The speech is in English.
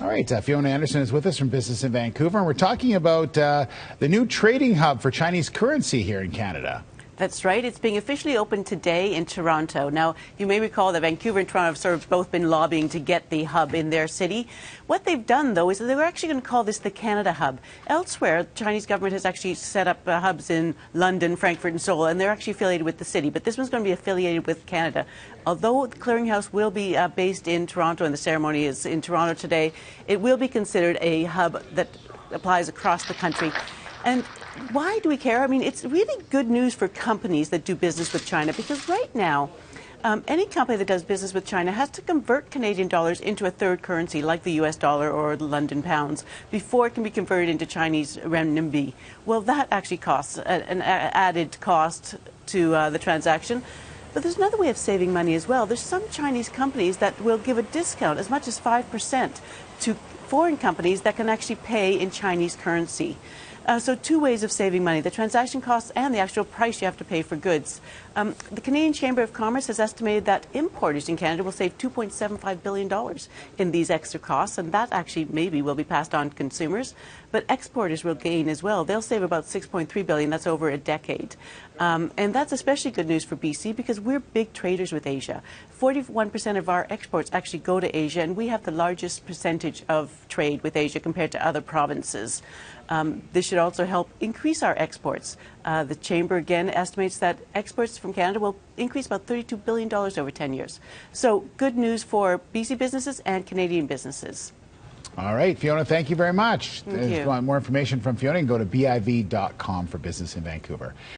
All right, Fiona Anderson is with us from Business in Vancouver, and we're talking about the new trading hub for Chinese currency here in Canada. That's right. It's being officially opened today in Toronto. Now, you may recall that Vancouver and Toronto have sort of both been lobbying to get the hub in their city. What they've done, though, is that they were actually going to call this the Canada Hub. Elsewhere, the Chinese government has actually set up hubs in London, Frankfurt, and Seoul, and they're actually affiliated with the city. But this one's going to be affiliated with Canada. Although the clearinghouse will be based in Toronto and the ceremony is in Toronto today, it will be considered a hub that applies across the country. And why do we care? I mean, it's really good news for companies that do business with China, because right now, any company that does business with China has to convert Canadian dollars into a third currency, like the US dollar or the London pounds, before it can be converted into Chinese renminbi. Well, that actually costs an added cost to the transaction. But there's another way of saving money as well. There's some Chinese companies that will give a discount, as much as 5%, to foreign companies that can actually pay in Chinese currency. So two ways of saving money, the transaction costs and the actual price you have to pay for goods. The Canadian Chamber of Commerce has estimated that importers in Canada will save $2.75 billion in these extra costs, and that actually maybe will be passed on to consumers. But exporters will gain as well. They'll save about $6.3 billion. That's over a decade. And that's especially good news for BC because we're big traders with Asia. 41% of our exports actually go to Asia, and we have the largest percentage of trade with Asia compared to other provinces. This should also help increase our exports. The Chamber again estimates that exports from Canada will increase about $32 billion over 10 years. So good news for BC businesses and Canadian businesses. All right, Fiona, thank you very much. Thank you. If you want more information from Fiona, you can go to BIV.com for Business in Vancouver.